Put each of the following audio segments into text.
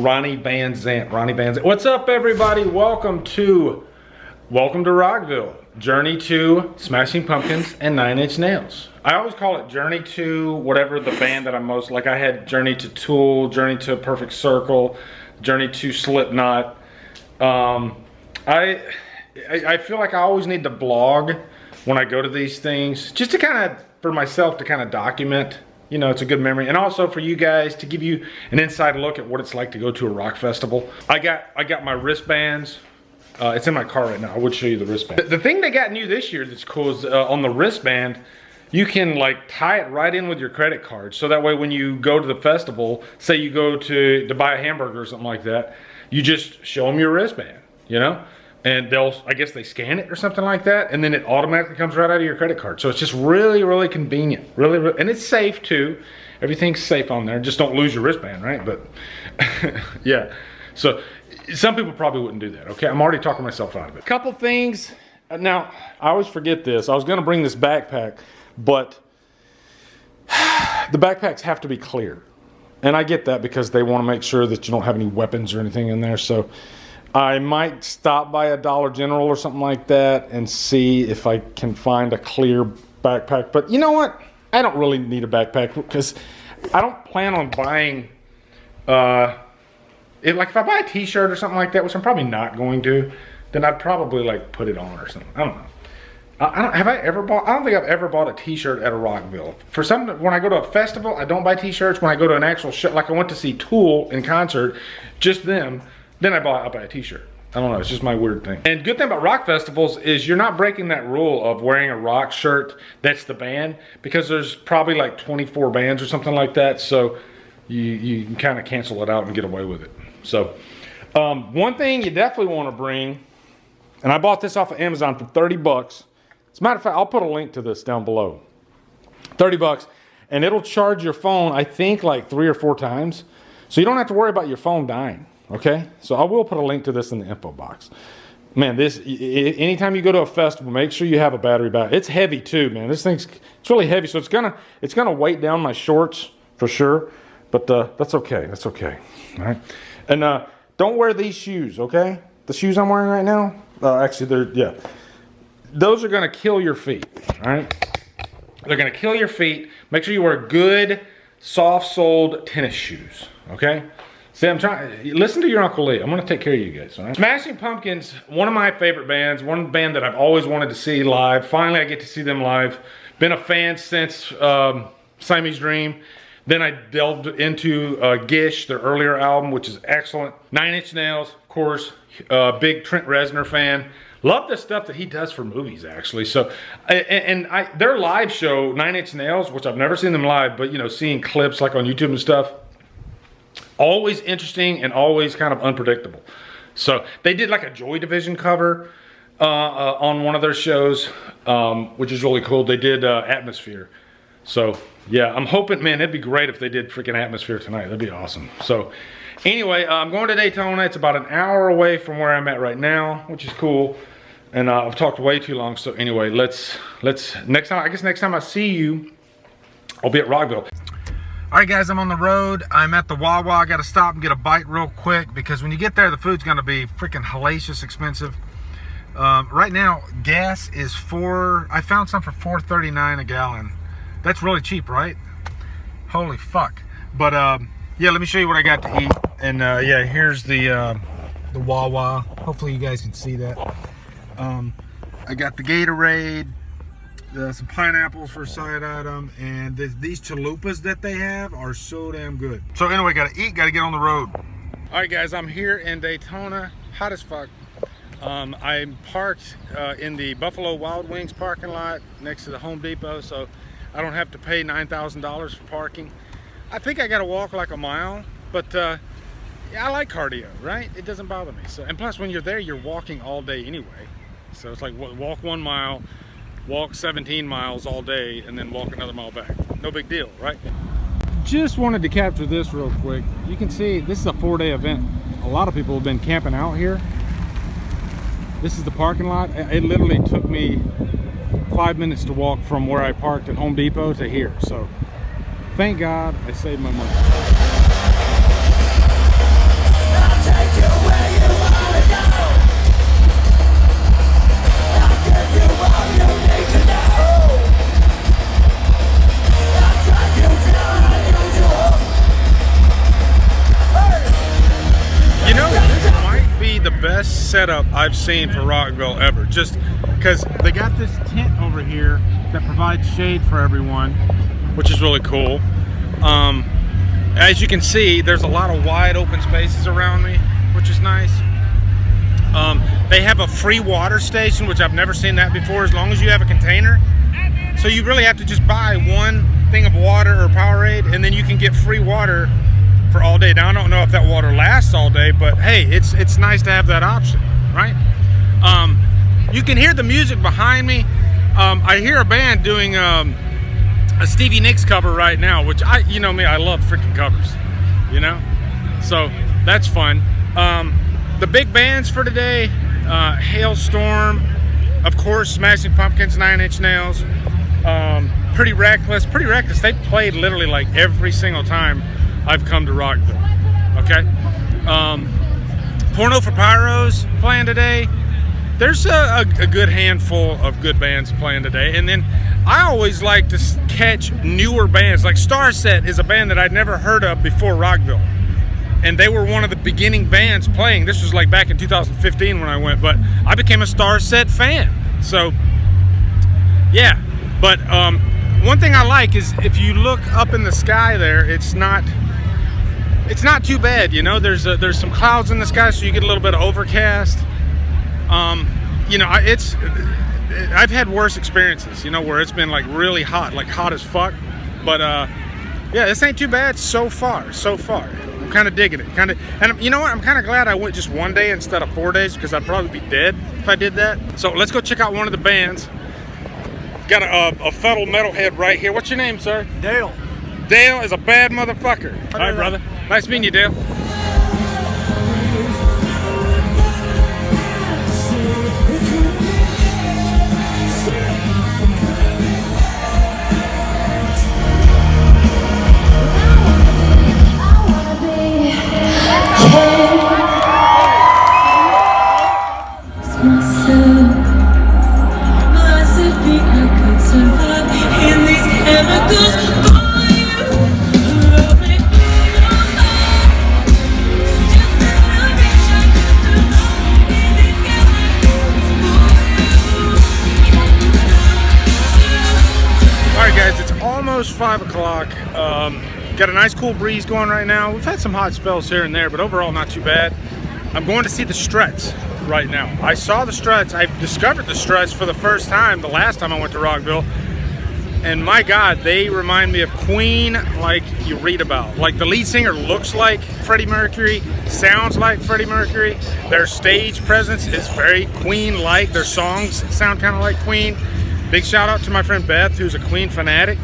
Ronnie Van Zant. What's up, everybody? Welcome to Rockville. Journey to Smashing Pumpkins and 9 Inch Nails. I always call it Journey to whatever the band that I'm most like. I had Journey to Tool, Journey to Perfect Circle, Journey to Slipknot. I feel like I always need to blog when I go to these things, just to kind of, for myself to kind of document. You know, it's a good memory, and also for you guys to give you an inside look at what it's like to go to a rock festival. I got my wristbands. It's in my car right now. I would show you the wristband. The thing they got new this year that's cool is on the wristband, you can like tie it right in with your credit card. So that way when you go to the festival, say you go to buy a hamburger or something like that, you just show them your wristband, you know? And I guess they scan it or something like that, and then it automatically comes right out of your credit card. So it's just really, really convenient. Really, and it's safe too. Everything's safe on there. Just don't lose your wristband, right? But yeah. So some people probably wouldn't do that, okay? I'm already talking myself out of it. Couple things. Now, I always forget this. I was gonna bring this backpack, but the backpacks have to be clear. And I get that because they wanna make sure that you don't have any weapons or anything in there. So I might stop by a Dollar General or something like that and see if I can find a clear backpack. But you know what? I don't really need a backpack because I don't plan on buying, like if I buy a t-shirt or something like that, which I'm probably not going to, then I'd probably like put it on or something. I don't know. I don't think I've ever bought a t-shirt at a Rockville. For some, when I go to a festival, I don't buy t-shirts. When I go to an actual show, like I went to see Tool in concert, just them, then I buy a t-shirt. I don't know, it's just my weird thing. And good thing about rock festivals is you're not breaking that rule of wearing a rock shirt that's the band, because there's probably like 24 bands or something like that, so you can kind of cancel it out and get away with it. So, one thing you definitely want to bring, and I bought this off of Amazon for 30 bucks. As a matter of fact, I'll put a link to this down below. 30 bucks, and it'll charge your phone, I think, like 3 or 4 times. So you don't have to worry about your phone dying. Okay, so I will put a link to this in the info box. Man, this, anytime you go to a festival, make sure you have a battery back. It's heavy too, man. This thing's, it's really heavy, so it's gonna weight down my shorts for sure. But that's okay. That's okay. All right, and don't wear these shoes. Okay, the shoes I'm wearing right now. Actually, those are gonna kill your feet. All right, they're gonna kill your feet. Make sure you wear good, soft-soled tennis shoes. Okay. See, I'm trying, listen to your Uncle Lee. I'm gonna take care of you guys, all right? Smashing Pumpkins, one of my favorite bands, one band that I've always wanted to see live. Finally, I get to see them live. Been a fan since Siamese Dream. Then I delved into Gish, their earlier album, which is excellent. 9 Inch Nails, of course, big Trent Reznor fan. Love the stuff that he does for movies, actually. So, their live show, 9 Inch Nails, which I've never seen them live, but you know, seeing clips like on YouTube and stuff, always interesting and always kind of unpredictable. So they did like a Joy Division cover on one of their shows, which is really cool. They did Atmosphere. So yeah, I'm hoping, man, it'd be great if they did freaking Atmosphere tonight. That'd be awesome. So anyway, I'm going to Daytona. It's about an hour away from where I'm at right now, which is cool. And I've talked way too long. So anyway, let's next time I see you, I'll be at Rockville. All right, guys, I'm on the road. I'm at the Wawa. I got to stop and get a bite real quick because when you get there, the food's going to be freaking hellacious expensive. Right now, gas is I found some for $4.39 a gallon. That's really cheap, right? Holy fuck. But yeah, let me show you what I got to eat. And yeah, here's the Wawa. Hopefully you guys can see that. I got the Gatorade. Some pineapples for a side item, and these chalupas that they have are so damn good. So anyway, gotta eat, gotta get on the road. All right, guys, I'm here in Daytona, hot as fuck. I'm parked in the Buffalo Wild Wings parking lot next to the Home Depot, so I don't have to pay $9,000 for parking. I think I gotta walk like a mile, but yeah, I like cardio, right? It doesn't bother me. So, and plus when you're there, you're walking all day anyway. So it's like walk 1 mile, walk 17 miles all day, and then walk another mile back. No big deal, right? Just wanted to capture this real quick. You can see this is a 4-day event. A lot of people have been camping out here. This is the parking lot. It literally took me 5 minutes to walk from where I parked at Home Depot to here. So thank God I saved my money. Best setup I've seen for Rockville ever, just because they got this tent over here that provides shade for everyone, which is really cool. As you can see, there's a lot of wide open spaces around me, which is nice. They have a free water station, which I've never seen that before, as long as you have a container. So you really have to just buy one thing of water or Powerade, and then you can get free water for all day. Now I don't know if that water lasts all day, but hey, it's nice to have that option, right? You can hear the music behind me. I hear a band doing a Stevie Nicks cover right now, which you know me, I love freaking covers, you know? So that's fun. The big bands for today, Hailstorm, of course, Smashing Pumpkins, 9 Inch Nails, Pretty Reckless. They've played literally like every single time I've come to Rockville, okay? Porno for Pyros playing today. There's a good handful of good bands playing today. And then I always like to catch newer bands. Like Starset is a band that I'd never heard of before Rockville. And they were one of the beginning bands playing. This was like back in 2015 when I went, but I became a Starset fan. So, yeah. But one thing I like is if you look up in the sky there, it's not too bad, you know. There's some clouds in the sky, so you get a little bit of overcast. You know, I've had worse experiences, you know, where it's been like really hot, like hot as fuck. But yeah, this ain't too bad so far. I'm kind of digging it, and you know what? I'm kind of glad I went just one day instead of 4 days, because I'd probably be dead if I did that. So let's go check out one of the bands. Got a fellow metalhead right here. What's your name, sir? Dale. Dale is a bad motherfucker. All right, brother. Nice meeting you, Dale. Almost 5 o'clock. Got a nice cool breeze going right now. We've had some hot spells here and there, but overall not too bad. I'm going to see the Struts right now. I saw the Struts. I discovered the Struts for the first time the last time I went to Rockville, and my God, they remind me of Queen, like you read about. Like the lead singer looks like Freddie Mercury, sounds like Freddie Mercury. Their stage presence is very Queen-like. Their songs sound kind of like Queen. Big shout out to my friend Beth, who's a Queen fanatic.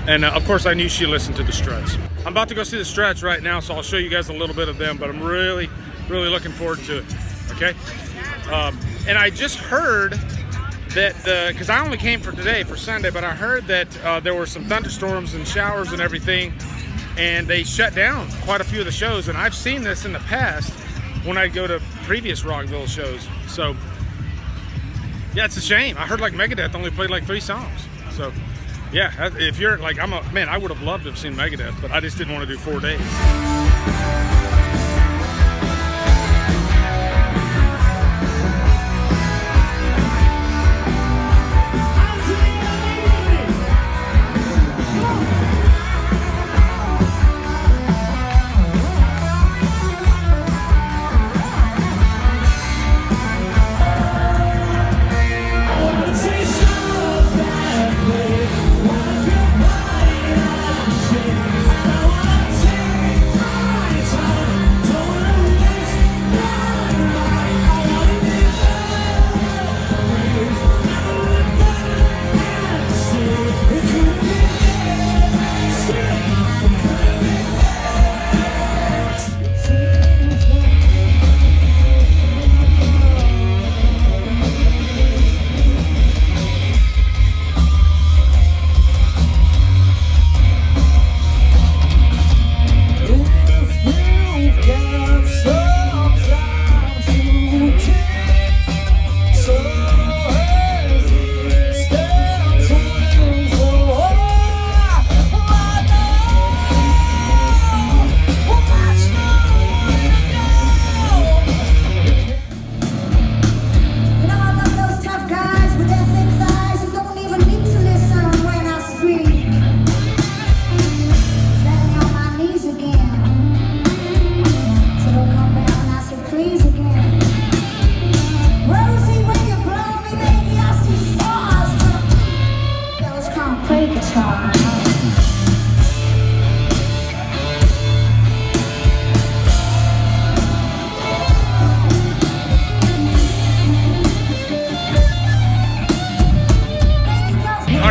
And of course I knew she listened to the Struts. I'm about to go see the Struts right now, so I'll show you guys a little bit of them, but I'm really looking forward to it, okay? And I just heard that, because I only came for today, for Sunday, but I heard that there were some thunderstorms and showers and everything, and they shut down quite a few of the shows, and I've seen this in the past when I go to previous Rockville shows. So, yeah, it's a shame. I heard like Megadeth only played like 3 songs, so. Yeah, if you're like, man, I would have loved to have seen Megadeth, but I just didn't want to do 4 days.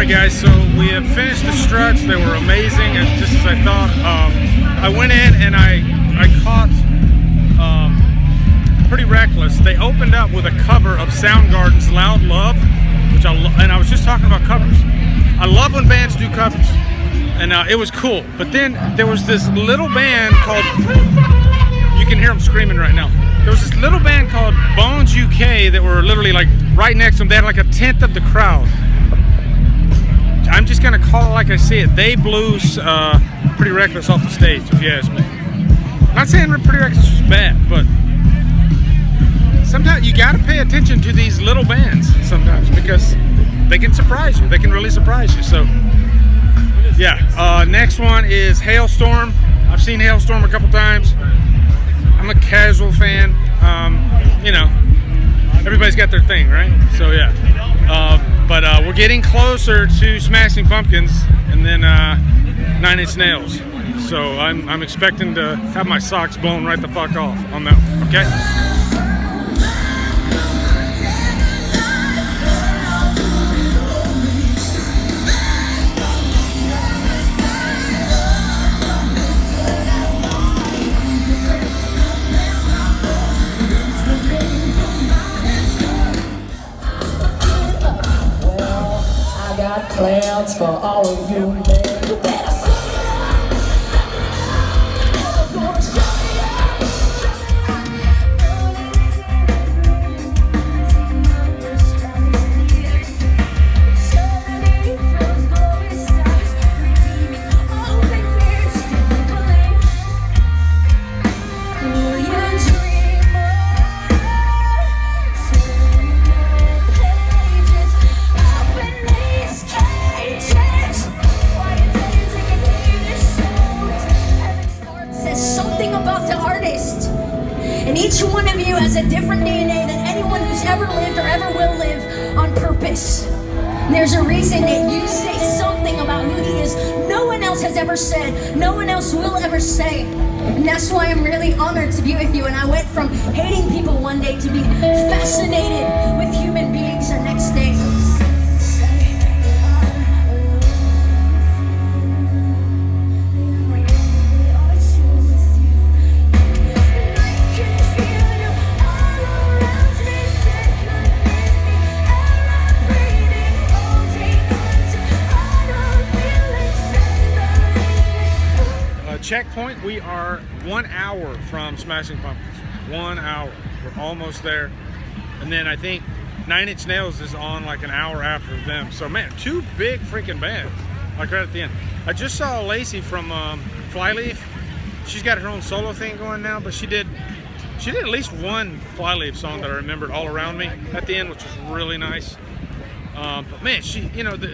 Alright guys, so we have finished the struts. They were amazing, just as I thought. I went in and I caught Pretty Reckless. They opened up with a cover of Soundgarden's Loud Love, which I was just talking about covers. I love when bands do covers, and it was cool. But then there was this little band called, you can hear them screaming right now. There was this little band called Bones UK that were literally like right next to them. They had like a tenth of the crowd. I'm just gonna call it like I see it. They blew Pretty Reckless off the stage, if you ask me. Not saying Pretty Reckless was bad, but sometimes you gotta pay attention to these little bands sometimes, because they can surprise you. They can really surprise you. So yeah, next one is Hailstorm. I've seen Hailstorm a couple times. I'm a casual fan. You know, everybody's got their thing, right? So yeah. But we're getting closer to Smashing Pumpkins and then 9 Inch Nails. So I'm expecting to have my socks blown right the fuck off on that one, okay? Plans for all of you, man. You better each one of you has a different DNA than anyone who's ever lived or ever will live on purpose. There's a reason that you say something about who he is no one else has ever said, no one else will ever say. And that's why I'm really honored to be with you. And I went from hating people one day to being fascinated with human beings the next day. Checkpoint, we are 1 hour from Smashing Pumpkins. 1 hour. We're almost there. And then I think 9 Inch Nails is on like an hour after them. So man, two big freaking bands, like right at the end. I just saw Lacey from Flyleaf. She's got her own solo thing going now, but she did at least one Flyleaf song that I remembered, All Around Me, at the end, which was really nice. But man,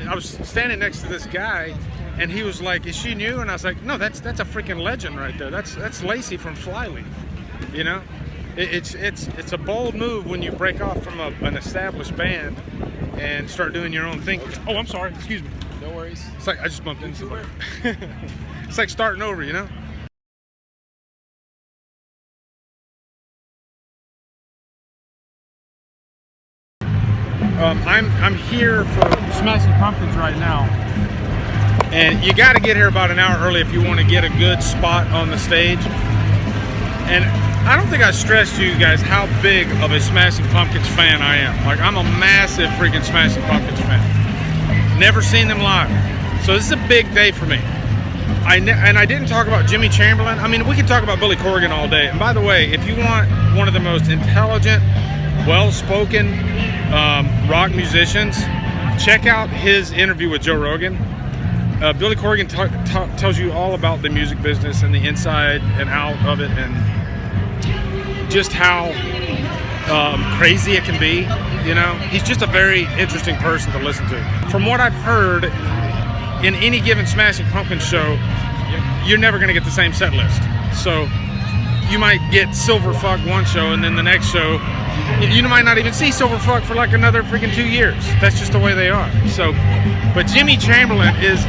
I was standing next to this guy, and he was like, "Is she new?" And I was like, "No, that's a freaking legend right there. That's Lacey from Flyleaf." You know, it's a bold move when you break off from an established band and start doing your own thing. Oh, I'm sorry. Excuse me. No worries. It's like I just bumped into somebody. It's like starting over, you know. I'm here for Smashing Pumpkins right now, and you got to get here about an hour early if you want to get a good spot on the stage. And I don't think I stressed to you guys how big of a Smashing Pumpkins fan I am. Like, I'm a massive freaking Smashing Pumpkins fan. Never seen them live, so this is a big day for me. And I didn't talk about Jimmy Chamberlain. I mean, we could talk about Billy Corgan all day. And by the way, if you want one of the most intelligent, well-spoken rock musicians, check out his interview with Joe Rogan. Billy Corgan tells you all about the music business and the inside and out of it, and just how crazy it can be. You know, he's just a very interesting person to listen to. From what I've heard, in any given Smashing Pumpkins show, you're never going to get the same set list. So you might get Silverfuck one show, and then the next show you might not even see Silverfuck for like another freaking 2 years. That's just the way they are. So, but Jimmy Chamberlain is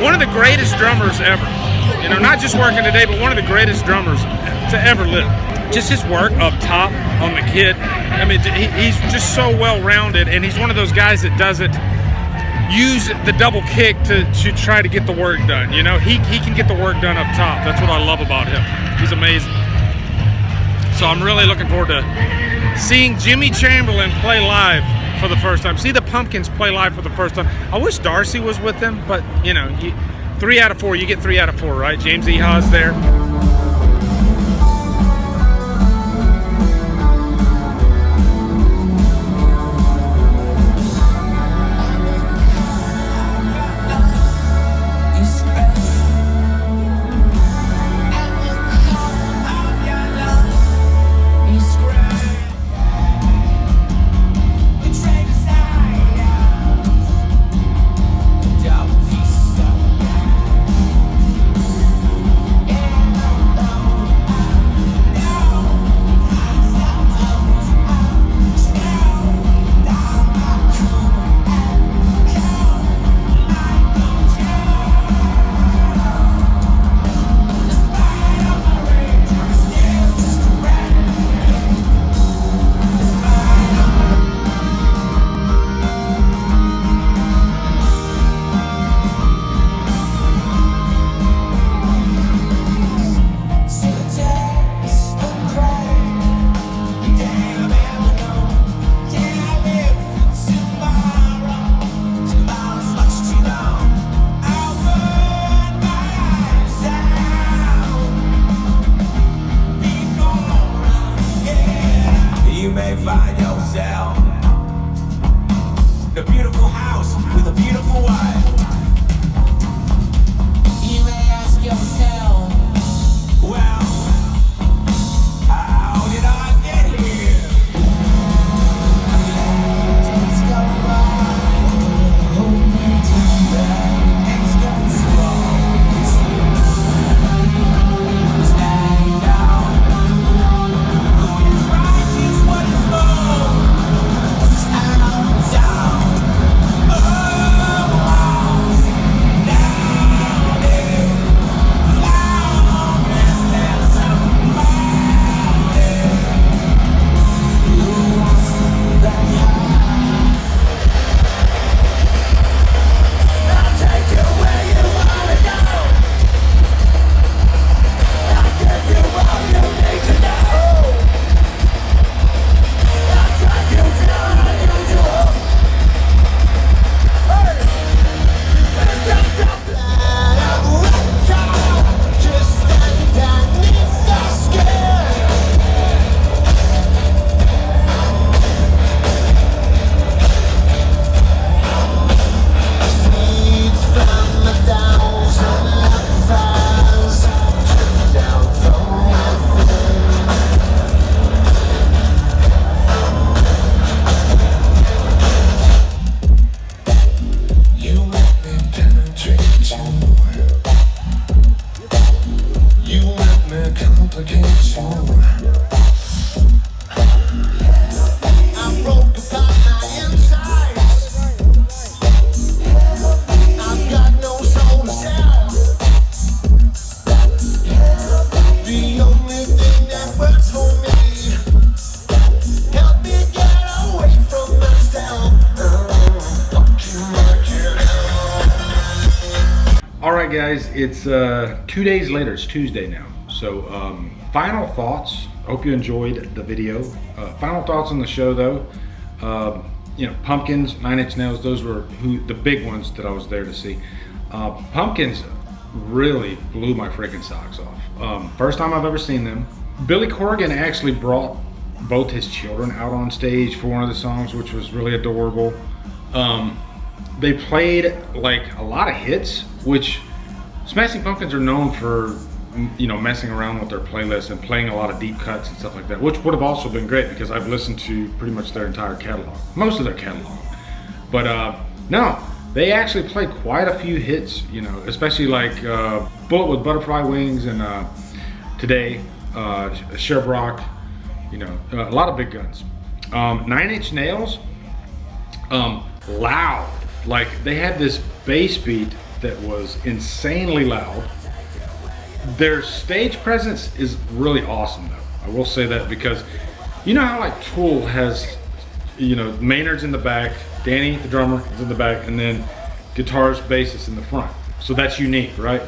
one of the greatest drummers ever. You know, not just working today, but one of the greatest drummers to ever live. Just his work up top on the kit. I mean, he's just so well-rounded, and he's one of those guys that does it use the double kick to try to get the work done. You know, he can get the work done up top. That's what I love about him. He's amazing. So I'm really looking forward to seeing Jimmy Chamberlain play live for the first time. See the Pumpkins play live for the first time. I wish Darcy was with them, but you know, 3 out of 4. You get 3 out of 4, right? James Eha's there. Alright guys, it's 2 days later, it's Tuesday now. So final thoughts, I hope you enjoyed the video. Final thoughts on the show though. You know, Pumpkins, 9 Inch Nails, those were the big ones that I was there to see. Pumpkins really blew my freaking socks off. First time I've ever seen them. Billy Corgan actually brought both his children out on stage for one of the songs, which was really adorable. They played like a lot of hits, which Smashing Pumpkins are known for, you know, messing around with their playlist and playing a lot of deep cuts and stuff like that, which would have also been great because I've listened to pretty much their entire catalog, most of their catalog. But no, they actually played quite a few hits, you know, especially like Bullet with Butterfly Wings and Today, Sherbrooke, you know, a lot of big guns. 9 Inch Nails, loud. Like they had this bass beat that was insanely loud. Their stage presence is really awesome though. I will say that because you know how like Tool has, you know, Maynard's in the back, Danny the drummer is in the back, and then guitarist, bassist in the front. So that's unique, right?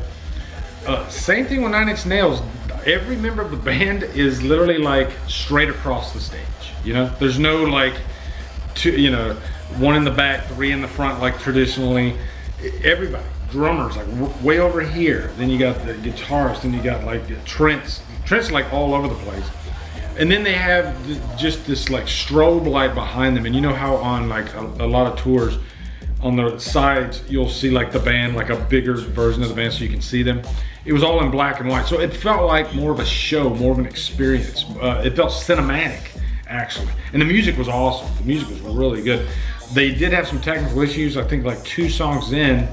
Same thing with 9 Inch Nails. Every member of the band is literally like straight across the stage. You know, there's no like two, you know, one in the back, 3 in the front, like traditionally. Everybody, drummers like way over here. Then you got the guitarist, and you got like Trent's like all over the place. And then they have just this like strobe light behind them. And you know how on like a lot of tours, on the sides, you'll see like the band, like a bigger version of the band so you can see them. It was all in black and white. So it felt like more of a show, more of an experience. It felt cinematic, actually. And the music was awesome. The music was really good. They did have some technical issues. I think like 2 songs in,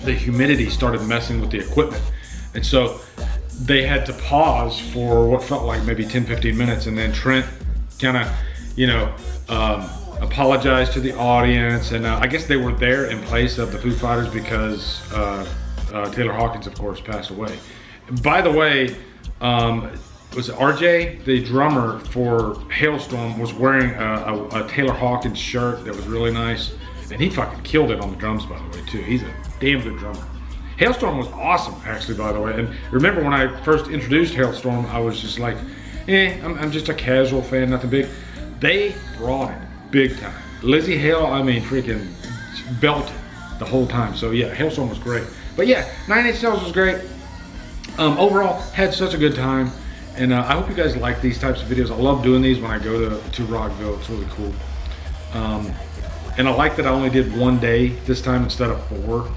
the humidity started messing with the equipment. And so they had to pause for what felt like maybe 10-15 minutes, and then Trent kind of, you know, apologized to the audience, and I guess they were there in place of the Foo Fighters because Taylor Hawkins, of course, passed away. By the way, was it RJ, the drummer for Hailstorm, was wearing a Taylor Hawkins shirt that was really nice, and he fucking killed it on the drums, by the way, too. He's a damn good drummer. Hailstorm was awesome, actually, by the way. And remember when I first introduced Hailstorm, I was just like, I'm just a casual fan, nothing big. They brought it big time. Lizzie Hale, I mean, freaking belted the whole time. So yeah, Hailstorm was great. But yeah, 9 Inch Nails was great. Overall, had such a good time. And I hope you guys like these types of videos. I love doing these when I go to Rockville. It's really cool. And I like that I only did 1 day this time instead of 4.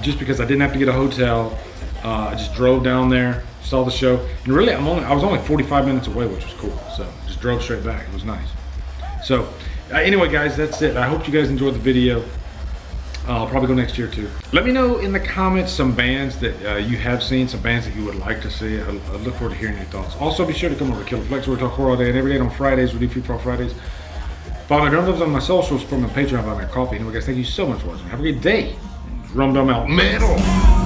Just because I didn't have to get a hotel. I just drove down there, saw the show. And really, I was only 45 minutes away, which was cool. So just drove straight back. It was nice. So anyway, guys, that's it. I hope you guys enjoyed the video. I'll probably go next year too. Let me know in the comments some bands that you have seen, some bands that you would like to see. I look forward to hearing your thoughts. Also, be sure to come over to Kindle Flex, where we talk horror all day and every day. On Fridays, we do Free For All Fridays. Follow my Drumdums on my socials, from my Patreon, buy my coffee. Anyway, guys, thank you so much for watching. Have a great day. Drumdum out. Metal.